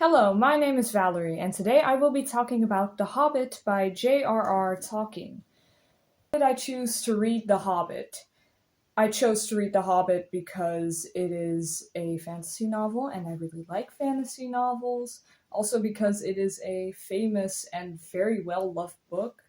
Hello, my name is Valerie, and today I will be talking about The Hobbit by J.R.R. Tolkien. Why did I choose to read The Hobbit? I chose to read The Hobbit because it is a fantasy novel, and I really like fantasy novels. Also, because it is a famous and very well loved book,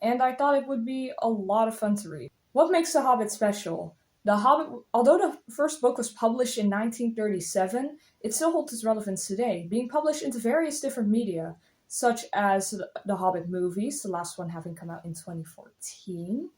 and I thought it would be a lot of fun to read. What makes The Hobbit special? The Hobbit, although the first book was published in 1937, it still holds its relevance today, being published into various different media, such as the Hobbit movies, the last one having come out in 2014,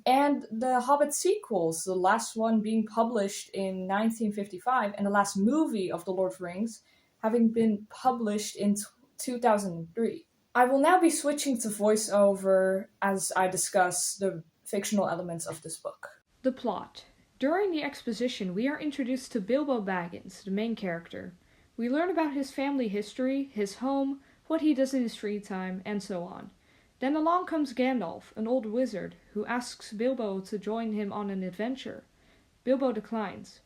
and the Hobbit sequels, the last one being published in 1955, and the last movie of The Lord of the Rings having been published in 2003. I will now be switching to voiceover as I discuss the fictional elements of this book. The plot. During the exposition, we are introduced to Bilbo Baggins, the main character. We learn about his family history, his home, what he does in his free time, and so on. Then along comes Gandalf, an old wizard, who asks Bilbo to join him on an adventure. Bilbo declines.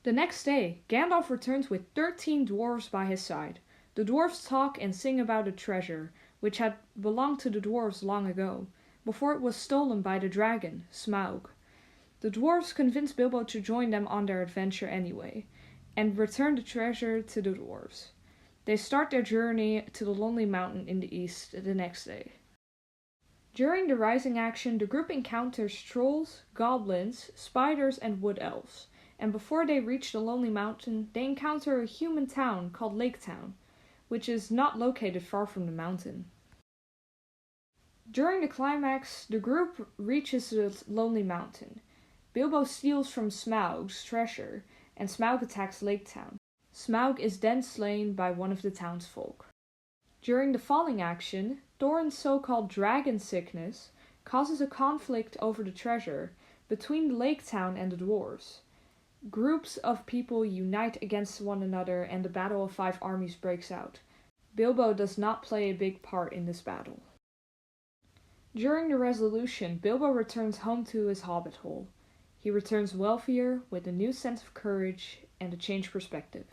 The next day, Gandalf returns with 13 dwarves by his side. The dwarves talk and sing about a treasure, which had belonged to the dwarves long ago, before it was stolen by the dragon, Smaug. The dwarves convince Bilbo to join them on their adventure anyway, and return the treasure to the dwarves. They start their journey to the Lonely Mountain in the east the next day. During the rising action, the group encounters trolls, goblins, spiders, and wood elves, and before they reach the Lonely Mountain, they encounter a human town called Lake Town, which is not located far from the mountain. During the climax, the group reaches the Lonely Mountain. Bilbo steals from Smaug's treasure, and Smaug attacks Lake Town. Smaug is then slain by one of the townsfolk. During the falling action, Thorin's so-called dragon sickness causes a conflict over the treasure between the Lake Town and the dwarves. Groups of people unite against one another and the Battle of Five Armies breaks out. Bilbo does not play a big part in this battle. During the resolution, Bilbo returns home to his hobbit hole. He returns wealthier, with a new sense of courage and a changed perspective.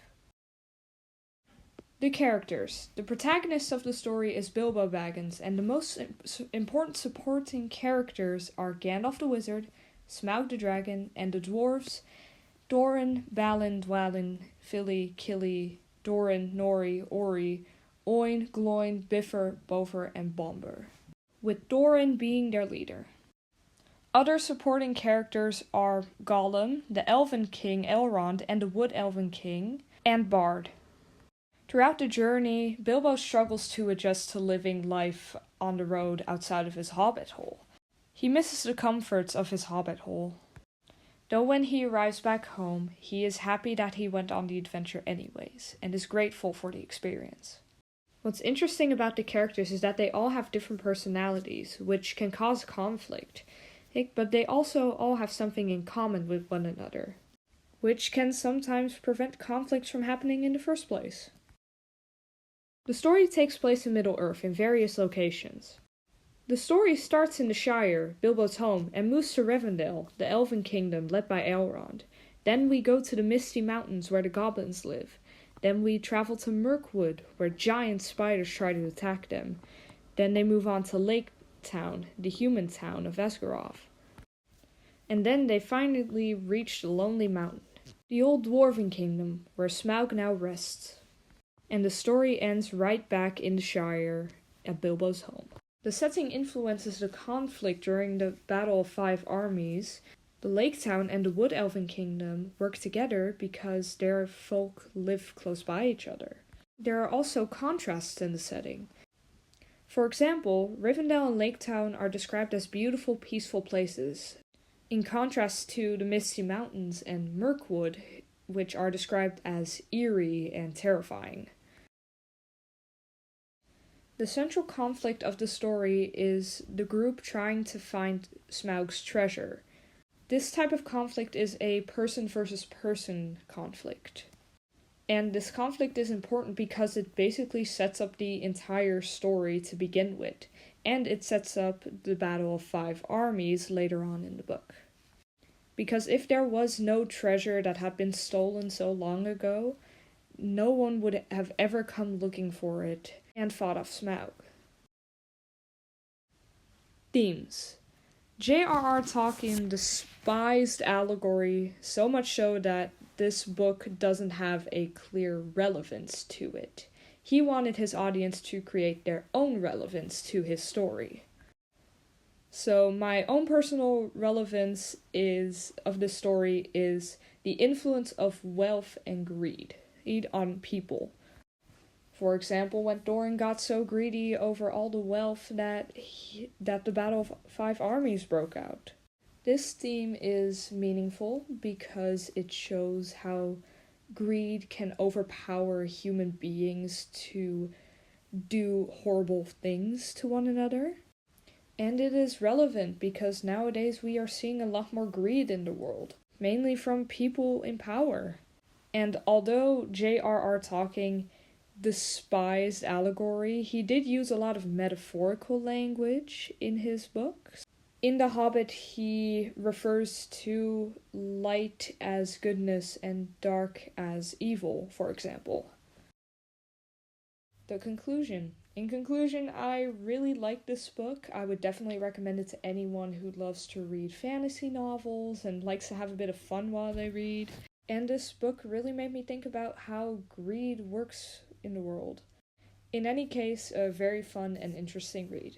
The characters. The protagonist of the story is Bilbo Baggins, and the most important supporting characters are Gandalf the Wizard, Smaug the Dragon, and the dwarves Thorin, Balin, Dwalin, Fili, Kili, Doran, Nori, Ori, Oin, Gloin, Bifur, Bover, and Bombur, with Thorin being their leader. Other supporting characters are Gollum, the Elven King Elrond, and the Wood Elven King, and Bard. Throughout the journey, Bilbo struggles to adjust to living life on the road outside of his hobbit hole. He misses the comforts of his hobbit hole. Though when he arrives back home, he is happy that he went on the adventure anyways, and is grateful for the experience. What's interesting about the characters is that they all have different personalities, which can cause conflict. But they also all have something in common with one another, which can sometimes prevent conflicts from happening in the first place. The story takes place in Middle-earth in various locations. The story starts in the Shire, Bilbo's home, and moves to Rivendell, the Elven Kingdom led by Elrond. Then we go to the Misty Mountains where the goblins live. Then we travel to Mirkwood, where giant spiders try to attack them. Then they move on to Lake Town, the human town of Esgaroth. And then they finally reach the Lonely Mountain, the old dwarven kingdom where Smaug now rests. And the story ends right back in the Shire at Bilbo's home. The setting influences the conflict during the Battle of Five Armies. The Lake Town and the Wood Elven Kingdom work together because their folk live close by each other. There are also contrasts in the setting. For example, Rivendell and Lake Town are described as beautiful, peaceful places, in contrast to the Misty Mountains and Mirkwood, which are described as eerie and terrifying. The central conflict of the story is the group trying to find Smaug's treasure. This type of conflict is a person versus person conflict. And this conflict is important because it basically sets up the entire story to begin with, and it sets up the Battle of Five Armies later on in the book. Because if there was no treasure that had been stolen so long ago, no one would have ever come looking for it and fought off Smaug. Themes. J.R.R. Tolkien despised allegory so much so that this book doesn't have a clear relevance to it. He wanted his audience to create their own relevance to his story. So my own personal relevance of this story is the influence of wealth and greed on people. For example, when Thorin got so greedy over all the wealth that the Battle of Five Armies broke out. This theme is meaningful because it shows how greed can overpower human beings to do horrible things to one another. And it is relevant because nowadays we are seeing a lot more greed in the world, mainly from people in power. And although J.R.R. Tolkien despised allegory, he did use a lot of metaphorical language in his books. In The Hobbit, he refers to light as goodness and dark as evil, for example. The conclusion. In conclusion, I really like this book. I would definitely recommend it to anyone who loves to read fantasy novels and likes to have a bit of fun while they read. And this book really made me think about how greed works in the world. In any case, a very fun and interesting read.